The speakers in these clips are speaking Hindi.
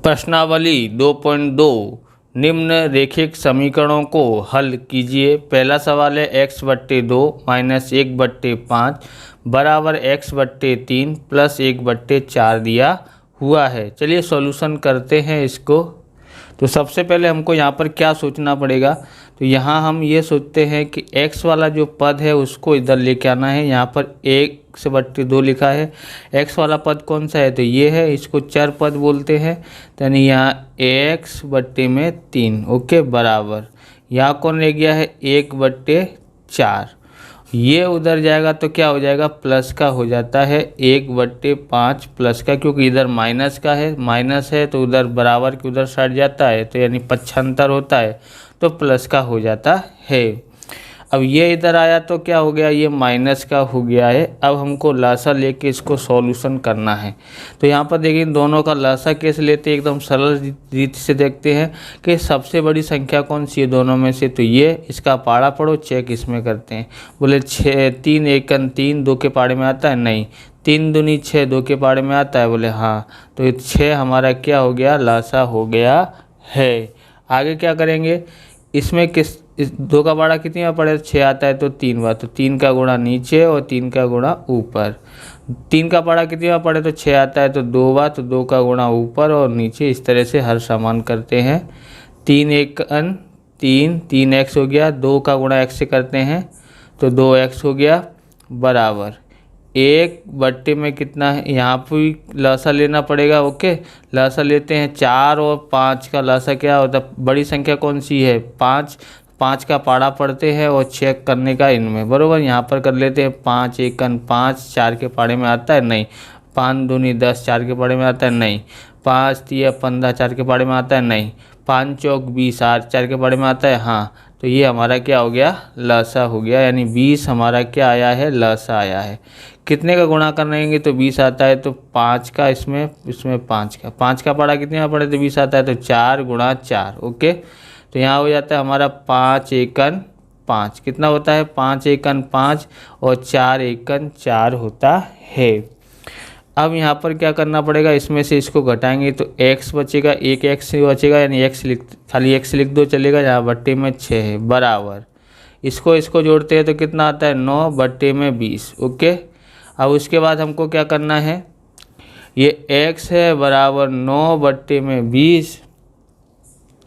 प्रश्नावली 2.2 निम्नलिखित समीकरणों को हल कीजिए। पहला सवाल है x/2 माइनस 1/5 बराबर x/3 प्लस 1/4 दिया हुआ है। चलिए सॉल्यूशन करते हैं इसको। तो सबसे पहले हमको यहाँ पर क्या सोचना पड़ेगा, तो यहाँ हम ये सोचते हैं कि x वाला जो पद है उसको इधर लेके आना है। यहाँ पर 1/2 लिखा है, x वाला पद कौन सा है, तो ये है, इसको चर पद बोलते हैं। यानी यहाँ x/3 ओके बराबर, यहाँ कौन ले गया है 1/4, ये उधर जाएगा तो क्या हो जाएगा प्लस का हो जाता है 1/5 प्लस का, क्योंकि इधर माइनस का है, माइनस है तो उधर बराबर के उधर सट जाता है, तो यानी पक्षांतर होता है तो प्लस का हो जाता है। अब ये इधर आया तो क्या हो गया, ये माइनस का हो गया है। अब हमको लासा लेके इसको सॉल्यूशन करना है। तो यहाँ पर देखिए दोनों का लासा कैसे लेते हैं, एकदम सरल रीति से देखते हैं कि सबसे बड़ी संख्या कौन सी है दोनों में से, तो ये, इसका पाड़ा पढ़ो, चेक इसमें करते हैं। बोले 6 3 1 3 2 के पाड़े में आता है, नहीं, 3 दूनी 6 2 के पाड़े में आता है, बोले हाँ, तो 6 हमारा क्या हो गया, लासा हो गया है। आगे क्या करेंगे, इसमें इस 2 का पाड़ा कितनी बार पड़े, 6 आता है तो 3 बार, तो 3 का गुणा नीचे और 3 का गुणा ऊपर। 3 का पाड़ा कितनी बार पड़े, तो 6 आता है तो 2 बार, तो 2 का गुणा ऊपर और नीचे। इस तरह से हर समान करते हैं। 3 1 3 3x हो गया, 2 का गुणा x से करते हैं तो 2x हो गया बराबर 1/, में कितना है, यहाँ पर भी लासा लेना पड़ेगा। ओके, लासा लेते हैं। 4 और 5 का लासा क्या होता है, बड़ी संख्या कौन सी है 5 का पाड़ा पढ़ते हैं और चेक करने का इनमें, बरोबर। यहाँ पर कर लेते हैं 5 1 5, 4 के पाड़े में आता है, नहीं, 5 दूनी 10, 4 के पाड़े में आता है, नहीं, 5 3 15, 4 के पाड़े में आता है, नहीं, 5 चौक 20, 4 के पाड़े में आता है, हाँ, तो ये हमारा क्या हो गया, लासा हो गया। यानी 20 हमारा क्या आया है, लासा आया है। कितने का गुणा करेंगे तो 20 आता है, तो 5 का इसमें 5 का पाड़ा कितने में पड़े तो 20 आता है, तो 4 गुणा 4। ओके, तो यहाँ हो जाता है हमारा 5 1 5, कितना होता है 5 1 5 और 4 1 4 होता है। अब यहाँ पर क्या करना पड़ेगा, इसमें से इसको घटाएंगे तो x बचेगा, एक x बचेगा, यानी खाली x लिख दो चलेगा, यहाँ बट्टे में 6 है बराबर, इसको जोड़ते हैं तो कितना आता है 9/20। ओके, अब उसके बाद हमको क्या करना है, ये x है बराबर 9/20,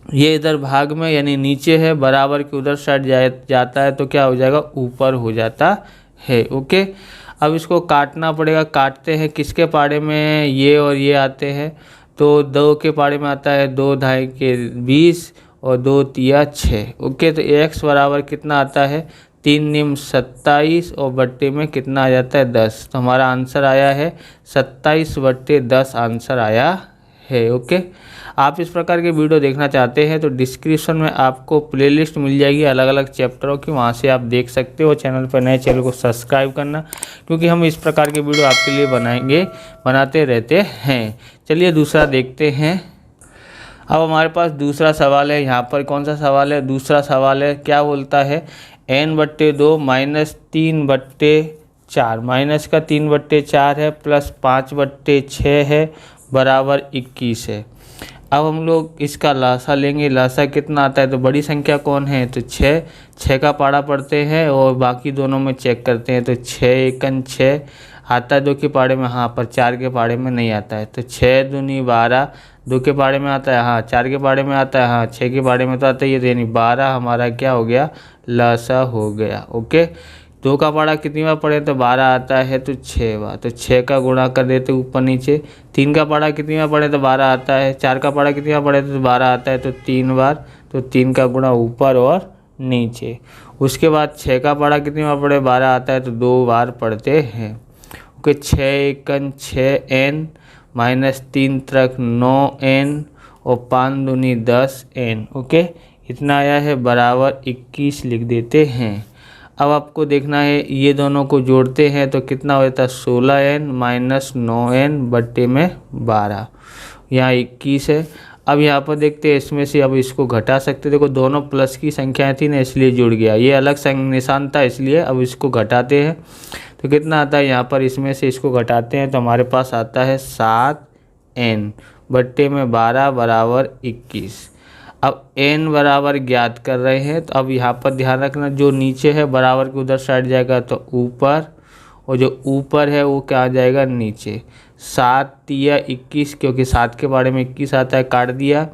ये इधर भाग में यानी नीचे है, बराबर के उधर साइड जाता है तो क्या हो जाएगा, ऊपर हो जाता है। ओके, अब इसको काटना पड़ेगा। काटते हैं, किसके पाड़े में ये और ये आते हैं, तो 2 के पाड़े में आता है 2 2 के 20 और 2 3 6। ओके, तो x बराबर कितना आता है 3 9 27 और बट्टे में कितना आ जाता है 10। तो हमारा आंसर आया है 27/10 आंसर आया है। ओके, आप इस प्रकार के वीडियो देखना चाहते हैं तो डिस्क्रिप्शन में आपको प्लेलिस्ट मिल जाएगी अलग अलग चैप्टरों की, वहां से आप देख सकते हो। चैनल पर नए, चैनल को सब्सक्राइब करना, क्योंकि हम इस प्रकार के वीडियो आपके लिए बनाते रहते हैं। चलिए दूसरा देखते हैं। अब हमारे पास दूसरा सवाल है। यहाँ पर कौन सा सवाल है, दूसरा सवाल है, क्या बोलता है, n/2 माइनस 3/4, माइनस का 3/4 है प्लस 5/6 है बराबर 21 है। अब हम लोग इसका लासा लेंगे। लासा कितना आता है, तो बड़ी संख्या कौन है, तो 6 का पाड़ा पढ़ते हैं और बाकी दोनों में चेक करते हैं, तो 6 1 6 आता है 2 के पाड़े में, हाँ, पर 4 के पाड़े में नहीं आता है, तो 6 दूनी 12, 2 के पाड़े में आता है, हाँ, 4 के पाड़े में आता है, हाँ, 6 के पाड़े में तो आता ही है, यानी 12 हमारा क्या हो गया, लासा हो गया। ओके, 2 का पाड़ा कितनी बार पढ़े, तो 12 आता है तो 6 बार, तो 6 का गुणा कर देते ऊपर नीचे। 3 का पाड़ा कितनी बार पढ़े, तो 12 आता है। 4 का पाड़ा कितनी बार पढ़े, तो 12 आता है, तो 3 बार, तो 3 का गुणा ऊपर और नीचे। उसके बाद 6 का पाड़ा कितनी बार पढ़े, 12 आता है तो 2 बार पढ़ते हैं। ओके, 6 1 6n माइनस 3 तक 9n और 5 दूनी 10n। ओके, इतना आया है बराबर 21 लिख देते हैं। अब आपको देखना है, ये दोनों को जोड़ते हैं तो कितना होता है 16n माइनस 9n बट्टे में 12, यहाँ 21 है। अब यहाँ पर देखते हैं, इसमें से अब इसको घटा सकते, देखो दोनों प्लस की संख्याएं थी ना, इसलिए जुड़ गया, ये अलग निशान था इसलिए। अब इसको घटाते हैं तो कितना आता है, यहाँ पर इसमें से इसको घटाते हैं तो हमारे पास आता है 7n बट्टे में 12 बराबर 21। अब n बराबर ज्ञात कर रहे हैं, तो अब यहाँ पर ध्यान रखना, जो नीचे है बराबर के उधर साइड जाएगा तो ऊपर, और जो ऊपर है वो क्या आ जाएगा नीचे। 7 तिया 21, क्योंकि 7 के बारे में 21 आता है, काट दिया।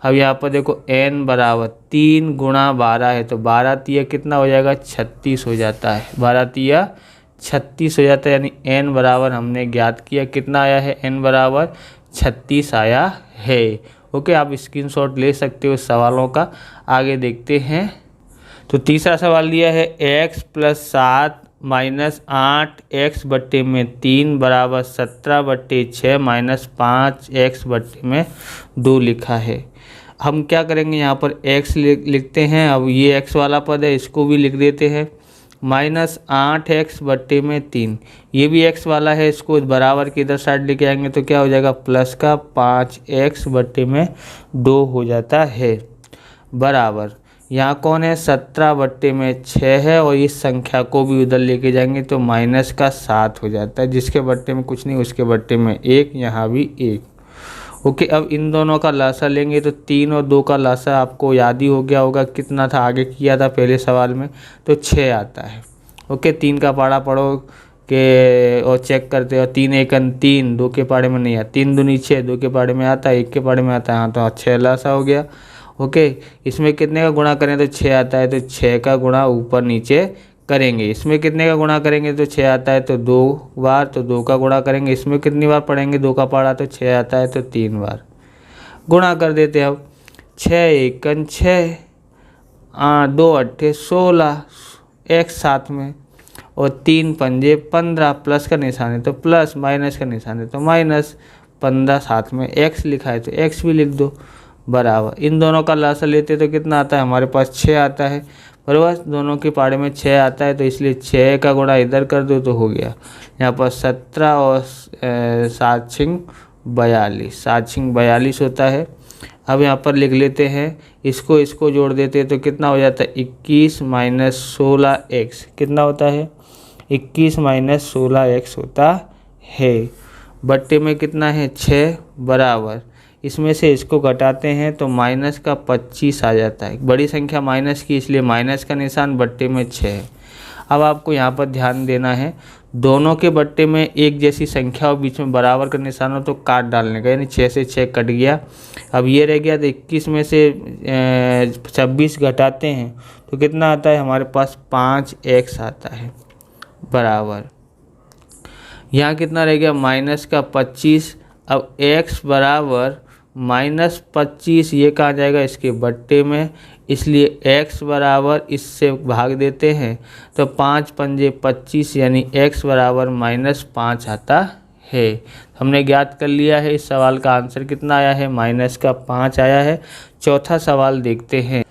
अब यहाँ पर देखो n बराबर 3 गुणा 12 है, तो 12 तिया कितना हो जाएगा 36 हो जाता है, 12 तिया 36 हो जाता है, यानी n बराबर हमने ज्ञात किया, कितना आया है n बराबर 36 आया है। ओके, आप स्क्रीनशॉट ले सकते हो इस सवालों का। आगे देखते हैं। तो तीसरा सवाल दिया है x + 7 - 8 x बट्टे में 3 बराबर 17 बट्टे 6 - 5 x बट्टे में 2 लिखा है। हम क्या करेंगे, यहाँ पर x लिखते हैं। अब ये x वाला पद है, इसको भी लिख देते हैं। -8x बट्टे में 3, ये भी x वाला है, इसको बराबर की इधर साइड लेके आएंगे तो क्या हो जाएगा प्लस का 5x बट्टे में 2 हो जाता है, बराबर यहाँ कौन है 17 बट्टे में 6 है, और इस संख्या को भी उधर लेके जाएंगे तो माइनस का 7 हो जाता है, जिसके बट्टे में कुछ नहीं उसके बट्टे में 1, यहाँ भी 1। ओके, अब इन दोनों का लासा लेंगे तो 3 और 2 का लासा आपको याद ही हो गया होगा, कितना था आगे किया था पहले सवाल में, तो 6 आता है। ओके, 3 का पाड़ा पढ़ो के और चेक करते हो, 3 × 1 = 3, 2 के पाड़े में नहीं आता, 3 दूनी 6, 2 के पाड़े में आता है, 1 के पाड़े में आता है, हाँ तो 6 लासा हो गया। ओके, इसमें कितने का गुणा करें तो 6 आता है, तो 6 का गुणा ऊपर नीचे करेंगे। इसमें कितने का गुणा करेंगे तो 6 आता है, तो 2 बार, तो 2 का गुणा करेंगे। इसमें कितनी बार पढ़ेंगे 2 का पाड़ा, तो 6 आता है, तो 3 बार गुणा कर देते हैं। अब 6 × 1 = 6, 2 × 8 = 16 x साथ में, और 3 × 5 = 15, प्लस का निशान है तो प्लस, माइनस का निशान है तो माइनस, 15 साथ में x लिखा है तो x भी लिख दो, बराबर। इन दोनों का लासा लेते तो कितना आता है हमारे पास 6 आता है, बराबर। दोनों के पाड़े में 6 आता है, तो इसलिए 6 का गुणा इधर कर दो तो हो गया। यहाँ पर 17 और 7 × 6 = 42, 7 × 6 = 42 होता है। अब यहाँ पर लिख लेते हैं, इसको जोड़ देते हैं तो कितना हो जाता है 21 - 16x, कितना होता है 21 - 16x होता है। बट्टे में कितना है 6, बराबर इसमें से इसको घटाते हैं तो माइनस का 25 आ जाता है। बड़ी संख्या माइनस की, इसलिए माइनस का निशान, बट्टे में 6 है। अब आपको यहाँ पर ध्यान देना है, दोनों के बट्टे में एक जैसी संख्या और बीच में बराबर का निशान हो तो काट डालने का, यानी 6 से 6 कट गया। अब ये रह गया, तो 21 में से 26 घटाते हैं तो कितना आता है हमारे पास 5x आता है, बराबर। यहाँ कितना रह गया माइनस का 25। अब x बराबर -25, ये कहाँ जाएगा इसके बट्टे में, इसलिए x बराबर इससे भाग देते हैं तो 5 × 5 = 25, यानी x बराबर -5 आता है। हमने ज्ञात कर लिया है। इस सवाल का आंसर कितना आया है -5 आया है। चौथा सवाल देखते हैं।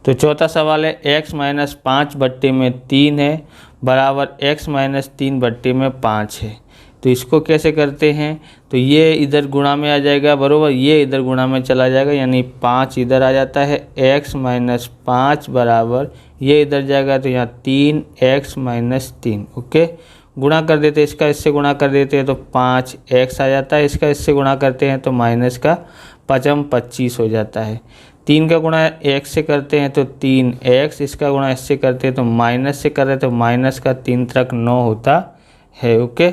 तो चौथा सवाल है x - 5 बट्टे में 3 है, बराबर x - 3 बट्टे में 5 है। तो इसको कैसे करते हैं, तो ये इधर गुणा में आ जाएगा, बराबर, ये इधर गुणा में चला जाएगा, यानी 5 इधर आ जाता है। x - 5 बराबर ये इधर जाएगा तो यहाँ 3x - 3। ओके, गुणा कर देते हैं, इसका इससे गुणा कर देते हैं तो 5x आ जाता है, इसका इससे गुणा करते हैं तो माइनस का 5 × 25 हो जाता है। 3 का गुणा x से करते हैं तो 3x, इसका गुणा इससे करते हैं तो माइनस से कर रहे तो माइनस का 3 × 9 होता है। ओके,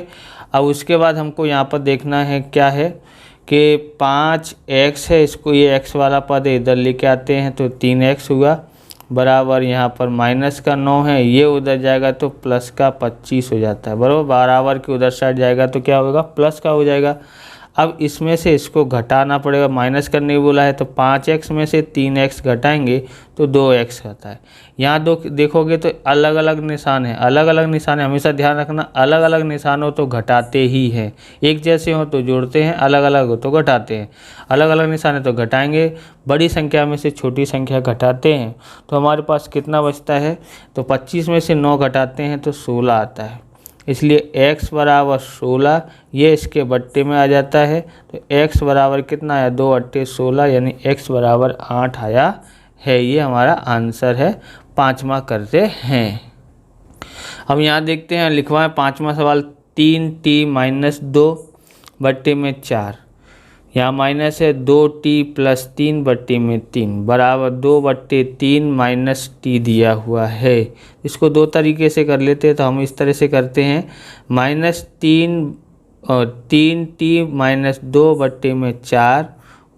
अब उसके बाद हमको यहाँ पर देखना है क्या है कि 5x है, इसको ये x वाला पद इधर लेके आते हैं तो 3x हुआ, बराबर यहाँ पर माइनस का 9 है, ये उधर जाएगा तो प्लस का 25 हो जाता है, बराबर। बराबर के उधर साइड जाएगा तो क्या होगा प्लस का हो जाएगा। अब इसमें से इसको घटाना पड़ेगा, माइनस करने बोला है तो 5x में से 3x घटाएंगे तो 2x आता है। यहाँ दो देखोगे तो अलग अलग निशान है, अलग अलग निशान है, हमेशा ध्यान रखना, अलग अलग निशान हो तो घटाते ही हैं, एक जैसे हो तो जोड़ते हैं, अलग अलग हो तो घटाते हैं। अलग अलग निशान है तो घटाएंगे, बड़ी संख्या में से छोटी संख्या घटाते हैं तो हमारे पास कितना बचता है, तो 25 में से 9 घटाते हैं तो 16 आता है, इसलिए x बराबर 16, ये इसके बट्टे में आ जाता है तो x बराबर कितना आया 2 × 8 = 16, यानी x बराबर 8 आया है। ये हमारा आंसर है। पाँचवा करते हैं। अब यहाँ देखते हैं, लिखवाएं पाँचवा सवाल 3t - 2 बट्टे में 4, यहाँ माइनस है 2t प्लस 3/3 बराबर 2/3 माइनस टी दिया हुआ है। इसको दो तरीके से कर लेते हैं, तो हम इस तरह से करते हैं -3t माइनस 2/4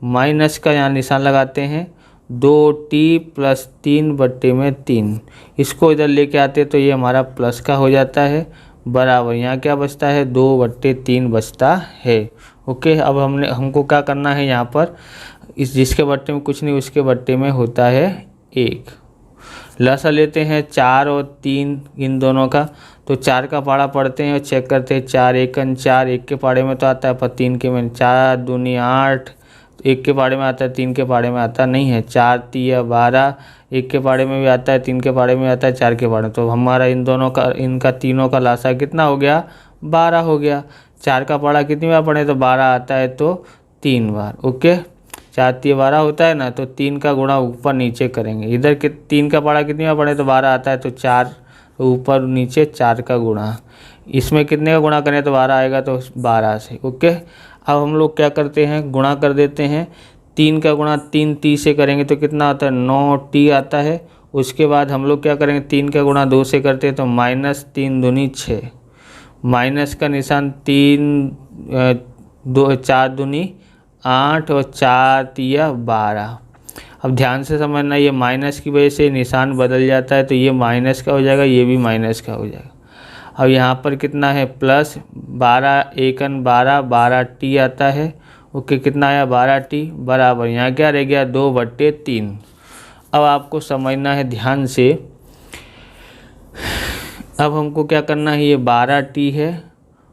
माइनस का यहाँ निशान लगाते हैं 2t प्लस 3/3। इसको इधर लेके आते तो ये हमारा प्लस का हो जाता है बराबर यहाँ क्या बचता है 2/3 बचता है। ओके, अब हमको क्या करना है यहाँ पर इस जिसके बट्टे में कुछ नहीं उसके बट्टे में होता है 1। लसा लेते हैं 4 और 3 इन दोनों का, तो 4 का पाड़ा पढ़ते हैं और चेक करते हैं 4 एकन 4 एक के पाड़े में तो आता है पर 3 के में 4 दूनी 8 एक के पाड़े में आता है 3 के पाड़े में आता नहीं है। 4 3 12 एक के पाड़े में भी आता है 3 के पाड़े में आता है 4 के पाड़े में, तो हमारा इन दोनों का इनका तीनों का लासा कितना हो गया 12 हो गया। 4 का पाड़ा कितनी बार पढ़े तो 12 आता है तो 3 बार। ओके, 4 3 12 होता है ना, तो 3 का गुणा ऊपर नीचे करेंगे। इधर के 3 का पाड़ा कितनी बार पढ़े तो 12 आता है तो 4 ऊपर नीचे 4 का गुणा। इसमें कितने का गुणा करें तो 12 आएगा तो 12 से। ओके, अब हम लोग क्या करते हैं गुणा कर देते हैं। 3 का गुणा 3 टी से करेंगे तो कितना आता है 9t आता है। उसके बाद हम लोग क्या करेंगे 3 का गुणा 2 से करते हैं तो -3 दूनी 6 माइनस का निशान 4 दूनी 8 और 4 तिया 12। अब ध्यान से समझना ये माइनस की वजह से निशान बदल जाता है, तो ये माइनस का हो जाएगा ये भी माइनस का हो जाएगा। अब यहाँ पर कितना है प्लस 12 एकन 12t आता है। ओके, कितना आया 12t बराबर यहाँ क्या रह गया 2/3। अब आपको समझना है ध्यान से, अब हमको क्या करना है ये 12t है।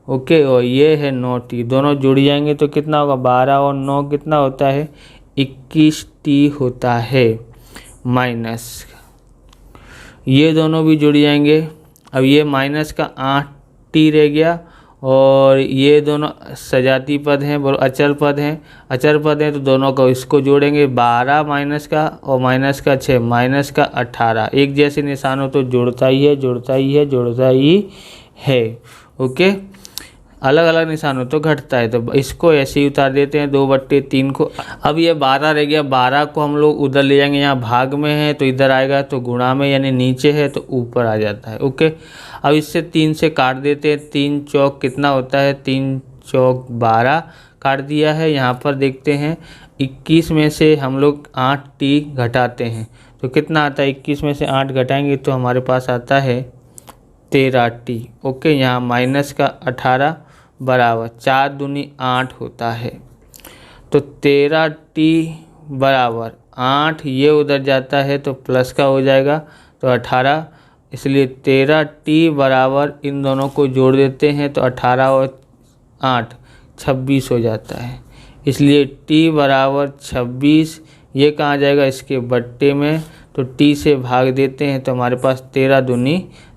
ओके, और ये है 9t, दोनों जुड़ जाएंगे तो कितना होगा 12 और 9 कितना होता है 21t होता है माइनस। ये दोनों भी जुड़ जाएंगे। अब ये माइनस का 8t रह गया और ये दोनों सजाती पद हैं अचर पद हैं। अचर पद हैं तो दोनों को इसको जोड़ेंगे 12 माइनस का और माइनस का 6 माइनस का 18। एक जैसे निशान हो तो जुड़ता ही है जुड़ता ही है जुड़ता ही है। ओके, अलग अलग निशान हो तो घटता है, तो इसको ऐसे ही उतार देते हैं 2/3 को। अब ये 12 रह गया, 12 को हम लोग उधर ले जाएंगे, यहाँ भाग में है तो इधर आएगा, तो गुणा में यानी नीचे है तो ऊपर आ जाता है। ओके, अब इससे 3 से काट देते हैं। 3 चौक कितना होता है 3 चौक 12 काट दिया है। यहाँ पर देखते हैं 21 में से हम लोग 8t घटाते हैं तो कितना आता है 21 में से 8 घटाएंगे तो हमारे पास आता है 13t। ओके, यहाँ माइनस का 18 बराबर 4 दूनी 8 होता है, तो 13t बराबर 8 ये उधर जाता है तो प्लस का हो जाएगा तो 18, इसलिए 13t बराबर इन दोनों को जोड़ देते हैं तो 18 और 8 26 हो जाता है। इसलिए t बराबर 26 ये कहाँ जाएगा इसके बट्टे में, तो t से भाग देते हैं तो हमारे पास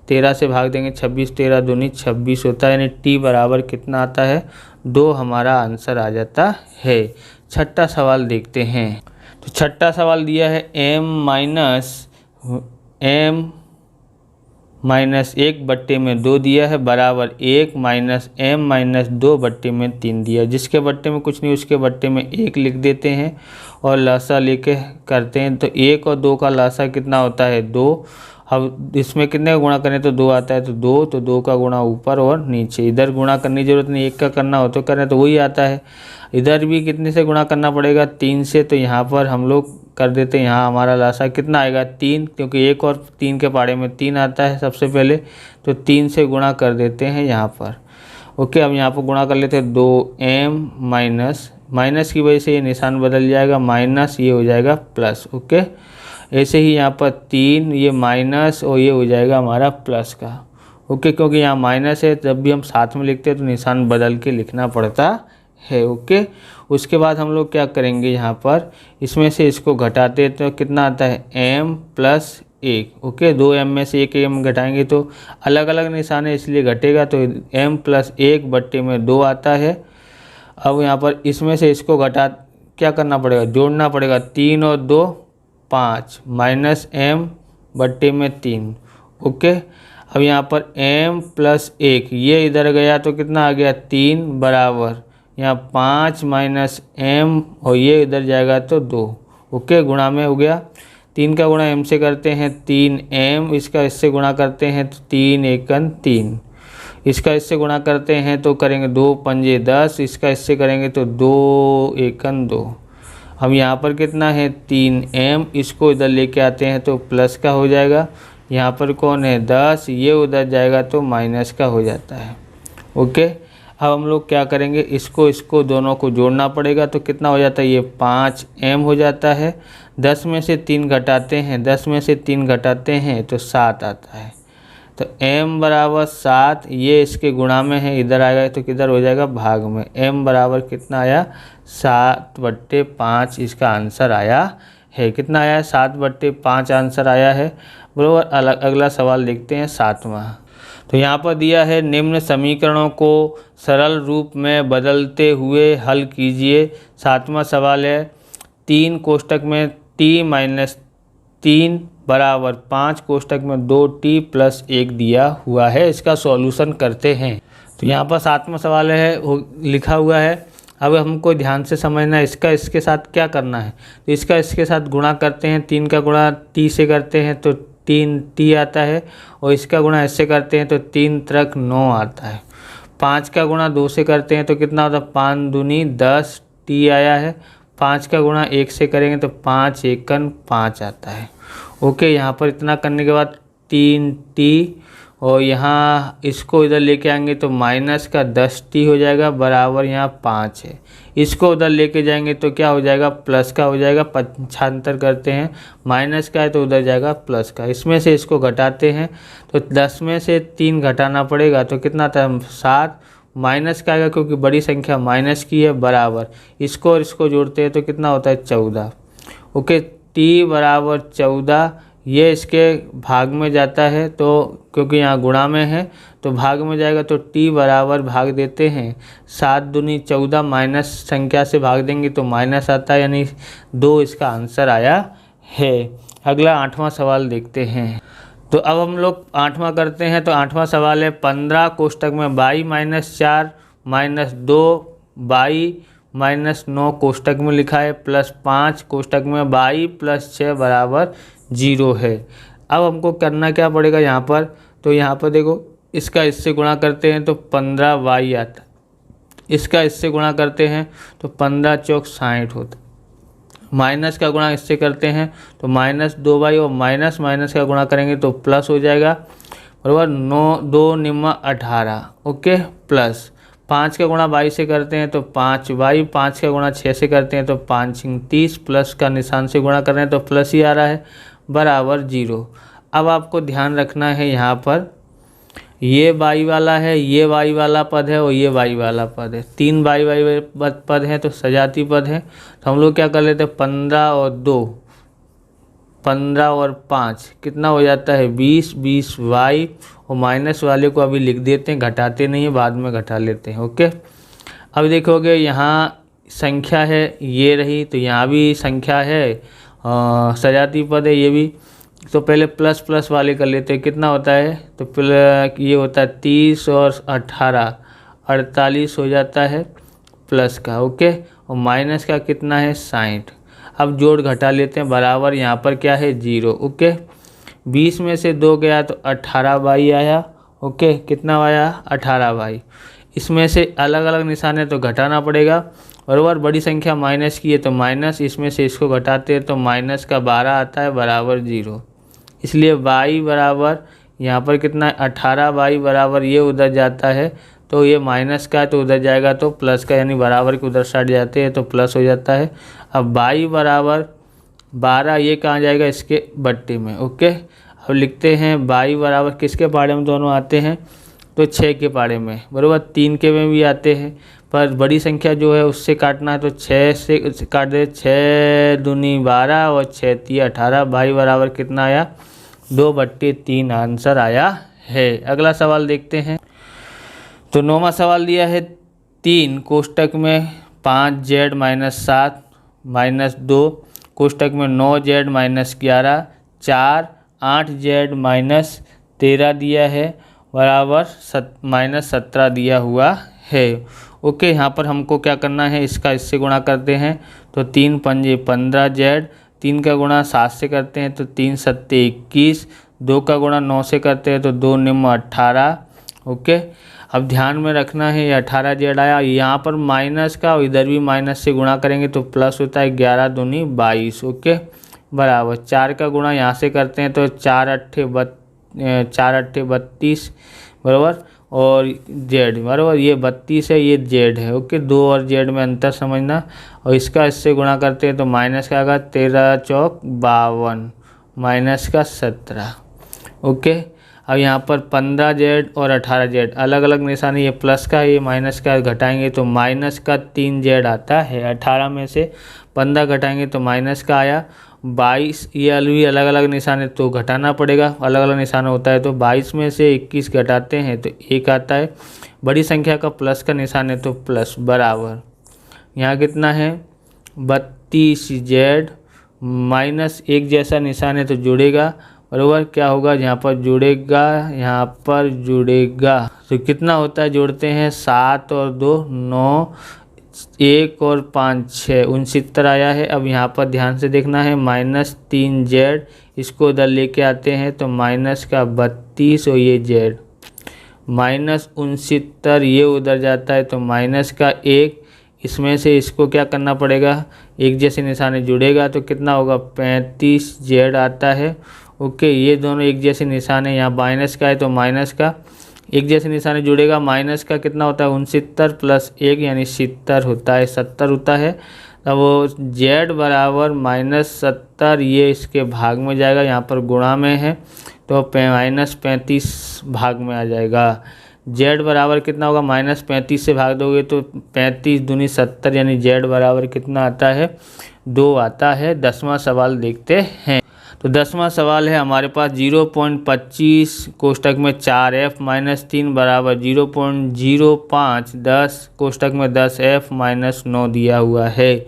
13 से भाग देंगे 26 13 दूनी 26 होता है, यानी t बराबर कितना आता है 2 हमारा आंसर आ जाता है। छठा सवाल देखते हैं। तो छठा सवाल दिया है m-1/2 दिया है बराबर 1 -m-2/3 दिया है। जिसके बट्टे में कुछ नहीं उसके बट्टे में 1 लिख देते हैं और लासा लेके करते हैं, तो 1 और 2 का लासा कितना होता है 2। अब इसमें कितने का गुणा करें तो 2 आता है तो 2 का गुणा ऊपर और नीचे। इधर गुणा करने की जरूरत नहीं, 1 का करना हो तो करें तो वही आता है। इधर भी कितने से गुणा करना पड़ेगा 3 से, तो यहाँ पर हम लोग कर देते हैं। यहाँ हमारा लासा कितना आएगा 3, क्योंकि 1 और 3 के पाड़े में 3 आता है सबसे पहले, तो 3 से गुणा कर देते हैं यहाँ पर। ओके, अब यहाँ पर गुणा कर लेते हैं 2m माइनस की वजह से ये निशान बदल जाएगा, माइनस ये हो जाएगा प्लस। ओके, ऐसे ही यहाँ पर 3 ये माइनस और ये हो जाएगा हमारा प्लस का। ओके, क्योंकि यहाँ माइनस है जब भी हम साथ में लिखते हैं तो निशान बदल के लिखना पड़ता है। ओके, उसके बाद हम लोग क्या करेंगे यहाँ पर इसमें से इसको घटाते हैं तो कितना आता है m + 1। ओके, 2m में से 1 m घटाएंगे तो अलग अलग निशान है इसलिए घटेगा, तो m + 1/2 आता है। अब यहाँ पर इसमें से इसको घटा क्या करना पड़ेगा जोड़ना पड़ेगा, 3 और 2 5 -m/3। ओके, अब यहाँ पर m + 1 ये इधर गया तो कितना आ गया 3 बराबर यहाँ 5 माइनस एम और ये इधर जाएगा तो 2। ओके, गुणा में हो गया। 3 का गुणा m से करते हैं 3m, इसका इससे गुणा करते हैं तो 3 एकन 3, इसका इससे गुणा करते हैं तो करेंगे 2 पंजे 10, इसका इससे करेंगे तो 2 एकन 2। हम यहाँ पर कितना है 3m, इसको इधर लेके आते हैं तो प्लस का हो जाएगा। यहाँ पर कौन है 10, ये उधर जाएगा तो माइनस का हो जाता है। ओके, अब हम लोग क्या करेंगे, इसको दोनों को जोड़ना पड़ेगा। तो कितना हो जाता है, ये 5m हो जाता है। 10 में से 3 घटाते हैं, 10 में से 3 घटाते हैं तो 7 आता है। तो m बराबर 7, ये इसके गुणा में है, इधर आएगा तो किधर हो जाएगा, भाग में। m बराबर कितना आया, 7/5 इसका आंसर आया है। कितना आया है, 7/5 आंसर आया है, बराबर। अगला सवाल देखते हैं 7वां। तो यहाँ पर दिया है निम्न समीकरणों को सरल रूप में बदलते हुए हल कीजिए। 7वां सवाल है 3 कोष्टक में t-3 बराबर 5 कोष्टक में 2t + 1 दिया हुआ है। इसका सॉल्यूशन करते हैं। तो यहाँ पर 7वां सवाल है लिखा हुआ है। अब हमको ध्यान से समझना है इसका इसके साथ क्या करना है। तो इसका इसके साथ गुणा करते हैं, 3 का गुणा t से करते हैं तो 3t आता है, और इसका गुणा इससे करते हैं तो 3 त्रिक 9 आता है। 5 का गुणा 2 से करते हैं तो कितना होता है, 5 दूनी 10 t आया है। 5 का गुणा 1 से करेंगे तो 5 एकन 5 आता है। ओके, यहाँ पर इतना करने के बाद 3t, और यहाँ इसको इधर लेके आएंगे तो माइनस का 10t हो जाएगा, बराबर यहाँ 5 है। इसको उधर लेके जाएंगे तो क्या हो जाएगा, प्लस का हो जाएगा। 75 करते हैं, माइनस का है तो उधर जाएगा प्लस का। इसमें से इसको घटाते हैं तो 10 में से 3 घटाना पड़ेगा तो कितना था, 7। माइनस का आएगा क्योंकि बड़ी संख्या माइनस की है, बराबर। इसको और इसको जोड़ते हैं तो कितना होता है, 14। ओके, t बराबर 14, ये इसके भाग में जाता है, तो क्योंकि यहाँ गुणा में है तो भाग में जाएगा। तो t बराबर भाग देते हैं 7 दूनी 14, माइनस संख्या से भाग देंगे तो माइनस आता है, यानी 2 इसका आंसर आया है। अगला 8वां सवाल देखते हैं। तो अब हम लोग 8वां करते हैं। तो 8वां सवाल है 15 कोष्टक में y-4 -2 y-9 कोष्टक में लिखा है, +5 कोष्टक में y + 6 बराबर 0 है। अब हमको करना क्या पड़ेगा यहाँ पर, तो यहाँ पर देखो इसका इससे गुणा करते हैं तो 15y आता है, इसका इससे गुणा करते हैं तो 15 चौक 60 होता है। माइनस का गुणा इससे करते हैं तो -2y, और माइनस माइनस का गुणा करेंगे तो प्लस हो जाएगा, बराबर। 9 2 निम्मा 18। ओके, प्लस 5 का गुणा y से करते हैं तो 5y, 5 का गुणा 6 से करते हैं तो 5 30, प्लस का निशान से गुणा कर रहे हैं तो प्लस ही आ रहा है, बराबर 0। अब आपको ध्यान रखना है यहाँ पर ये y वाला है, ये y वाला पद है और ये y वाला पद है। 3 y पद हैं तो सजाती पद है। तो हम लोग क्या कर लेते हैं, 15 और 2, 15 और 5 कितना हो जाता है, 20 20y, और माइनस वाले को अभी लिख देते हैं, घटाते नहीं है, बाद में घटा लेते हैं। ओके, अब देखोगे यहाँ संख्या है ये रही, तो यहाँ भी संख्या है, सजाती पद है ये भी। तो पहले प्लस प्लस वाले कर लेते हैं, कितना होता है, तो ये होता है 30 और 18 48 हो जाता है प्लस का। ओके, और माइनस का कितना है, 60। अब जोड़ घटा लेते हैं, बराबर यहाँ पर क्या है, 0। ओके, 20 में से 2 गया तो 18y आया। ओके, कितना आया, 18y। इसमें से अलग अलग निशान है तो घटाना पड़ेगा, बराबर। बड़ी संख्या माइनस की है तो माइनस, इसमें से इसको घटाते हैं तो माइनस का 12 आता है, बराबर 0। इसलिए y बराबर यहाँ पर कितना है, 18y बराबर, ये उधर जाता है तो ये माइनस का है तो उधर जाएगा तो प्लस का, यानी बराबर के उधर साइड जाते हैं तो प्लस हो जाता है। अब y बराबर 12, ये कहाँ जाएगा, इसके बट्टे में। ओके, अब लिखते हैं y बराबर किसके पाड़े में दोनों आते हैं, तो 6 के पाड़े में, बराबर। 3 के में भी आते हैं, पर बड़ी संख्या जो है उससे काटना है तो 6 से काट दे, 6 दूनी 12 और 6 3 18। y बराबर कितना आया, 2/3 आंसर आया है। अगला सवाल देखते हैं। तो 9वां सवाल दिया है 3 कोष्टक में 5z - 7 - 2 कोष्टक में 9z - 11 4 8z - 13 दिया है, बराबर -17 दिया हुआ है। ओके, यहाँ पर हमको क्या करना है, इसका इससे गुणा करते हैं तो 3 पंजे 15 जेड, 3 का गुणा 7 से करते हैं तो 3 सत्ते 21, 2 का गुणा 9 से करते हैं तो 2 निम्न 18। ओके, अब ध्यान में रखना है ये 18 जेड आया, यहाँ पर माइनस का और इधर भी माइनस से गुणा करेंगे तो प्लस होता है 11 दूनी 22। ओके, बराबर 4 का गुणा यहाँ से करते हैं तो 4 अट्ठे 32 बराबर, और जेड बराबर ये 32 है, ये जेड है। ओके, 2 और जेड में अंतर समझना, और इसका इससे गुणा करते हैं तो माइनस का आएगा 13 चौक 52 माइनस का 17। ओके, अब यहाँ पर 15 जेड और 18 जेड अलग अलग निशानी, ये प्लस का ये माइनस का, घटाएंगे तो माइनस का 3 जेड आता है। 18 में से 15 घटाएंगे तो माइनस का आया। 22 ये भी अलग अलग निशान तो घटाना पड़ेगा, अलग अलग निशान होता है तो 22 में से 21 घटाते हैं तो 1 आता है। बड़ी संख्या का प्लस का निशान है तो प्लस, बराबर यहाँ कितना है 32 जेड माइनस 1 जैसा निशान है तो जुड़ेगा, बराबर क्या होगा, यहाँ पर जुड़ेगा, यहाँ पर जुड़ेगा तो कितना होता है, जोड़ते हैं 7 और 2 9, 1 और 5 6 69 आया है। अब यहाँ पर ध्यान से देखना है -3 जेड, इसको उधर लेके आते हैं तो माइनस का 32 और ये जेड -69 ये उधर जाता है तो माइनस का 1, इसमें से इसको क्या करना पड़ेगा, एक जैसे निशाने जुड़ेगा तो कितना होगा 35 जेड आता है। ओके, ये दोनों एक जैसे निशान है, यहाँ माइनस का है तो माइनस का एक जैसे निशान जुड़ेगा, माइनस का कितना होता है 69 प्लस 1 यानी 70 होता है, 70 होता है। तब वो जेड बराबर -70 ये इसके भाग में जाएगा, यहाँ पर गुणा में है तो -35 भाग में आ जाएगा। जेड बराबर कितना होगा, -35 से भाग दोगे तो 35 दूनी 70 यानी जेड बराबर कितना आता है 2 आता है। 10वां सवाल देखते हैं। तो 10वां सवाल है हमारे पास 0.25 कोष्टक में 4f-3 बराबर 0.05 10 कोष्टक में 10f-9 दिया हुआ है।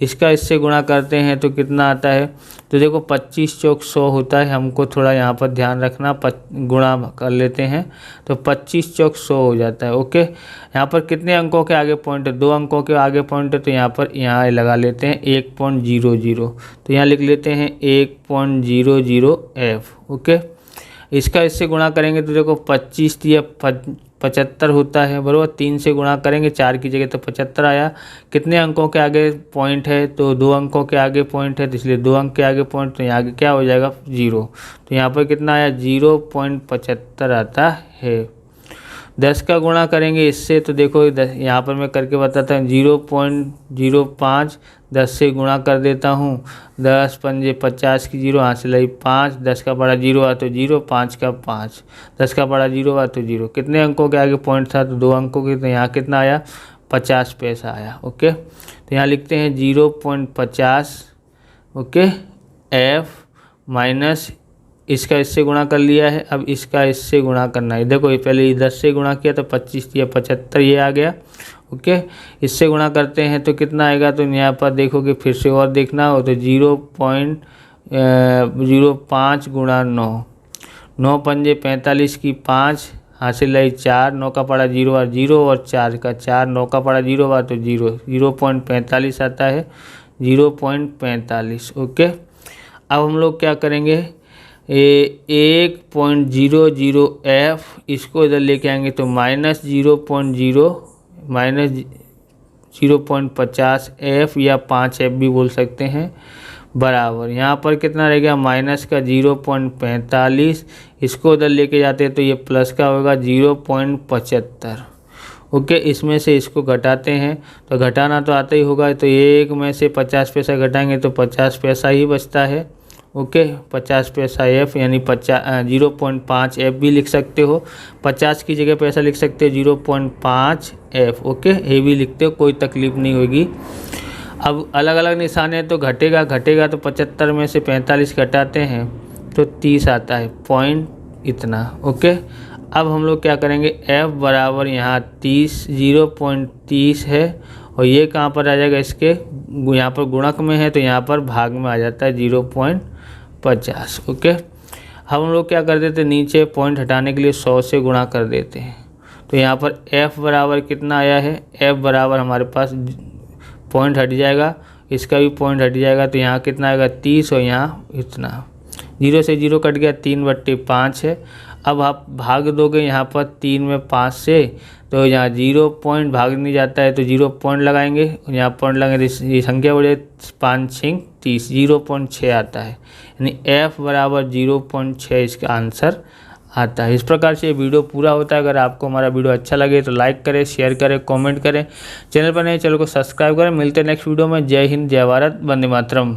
इसका इससे गुणा करते हैं तो कितना आता है, तो देखो 25 चौक 100 होता है, हमको थोड़ा यहाँ पर ध्यान रखना, गुणा कर लेते हैं तो 25 चौक 100 हो जाता है। ओके, यहाँ पर कितने अंकों के आगे पॉइंट है, 2 अंकों के आगे पॉइंट है तो यहाँ लगा लेते हैं 1.00, तो यहाँ लिख लेते हैं 1.00 f। ओके, इसका इससे गुणा करेंगे तो देखो 25 दिया 75 होता है, बराबर 3 से गुणा करेंगे 4 की जगह तो 75 आया। कितने अंकों के आगे पॉइंट है, तो 2 अंकों के आगे पॉइंट है तो इसलिए 2 अंक के आगे पॉइंट, तो यहाँ आगे क्या हो जाएगा 0, तो यहाँ पर कितना आया 0.75 आता है। 10 का गुणा करेंगे इससे तो देखो यहाँ पर मैं करके बताता हूँ 0.05 10 से गुणा कर देता हूँ, 10 पंजे 50 की 0 यहाँ से लाई 5, 10 का बड़ा 0 आ तो 0, 5 का 5, 10 का बड़ा 0 आ तो 0। कितने अंकों के आगे पॉइंट था, तो 2 अंकों के, तो यहाँ कितना आया 50 पैसा आया। ओके, तो यहाँ लिखते हैं 0.50 ओके f माइनस इसका इससे गुणा कर लिया है, अब इसका इससे गुणा करना है। देखो ये पहले इधर से गुणा किया तो 25 या 75 ये आ गया। ओके, इससे गुणा करते हैं तो कितना आएगा, तो यहाँ पर देखोगे फिर से और देखना हो तो 0.05 गुणा 9, 9 पंजे 45 की 5 हासिल लाई 4, 9 का पड़ा 0 और 0 और 4 का 4, 9 का पड़ा 0 बार तो 0, 0.45 आता है 0.45। ओके, अब हम लोग क्या करेंगे 1.00 f इसको इधर लेके आएंगे तो -0.50 f या 5 f भी बोल सकते हैं, बराबर यहाँ पर कितना रह गया माइनस का 0.45, इसको उधर लेके जाते हैं तो ये प्लस का होगा 0.75। ओके, इसमें से इसको घटाते हैं तो घटाना तो आता ही होगा, तो 1 में से 50 पैसा घटाएंगे तो 50 पैसा ही बचता है। ओके, 50 पैसा f यानी 0.5 f भी लिख सकते हो, 50 की जगह पैसा लिख सकते हो 0.5 f। ओके, ये भी लिखते हो, कोई तकलीफ नहीं होगी। अब अलग अलग निशान है तो घटेगा तो 75 में से 45 घटाते हैं तो 30 आता है, पॉइंट इतना। ओके, अब हम लोग क्या करेंगे f बराबर यहाँ 30 0.30 है और ये कहाँ पर आ जाएगा, इसके यहाँ पर गुणक में है तो यहाँ पर भाग में आ जाता है 0.50। ओके, हम लोग क्या कर देते हैं नीचे पॉइंट हटाने के लिए 100 से गुणा कर देते हैं तो यहाँ पर f बराबर कितना आया है, f बराबर हमारे पास पॉइंट हट जाएगा, इसका भी पॉइंट हट जाएगा, तो यहाँ कितना आएगा 30 और यहाँ इतना, 0 से 0 कट गया, 3/5 है। अब आप भाग दोगे यहाँ पर 3 में 5 से, तो यहाँ 0 पॉइंट भाग नहीं जाता है, तो 0 पॉइंट लगाएंगे, यहाँ पॉइंट लगाएंगे, ये संख्या बढ़े 5 6 30, 0.6 आता है, यानी f बराबर 0.6 इसका आंसर आता है। इस प्रकार से ये वीडियो पूरा होता है। अगर आपको हमारा वीडियो अच्छा लगे तो लाइक करें, शेयर करें, कमेंट करें, चैनल पर नए चैनल को सब्सक्राइब करें। मिलते हैं नेक्स्ट वीडियो में। जय हिंद, जय भारत, वंदे मातरम।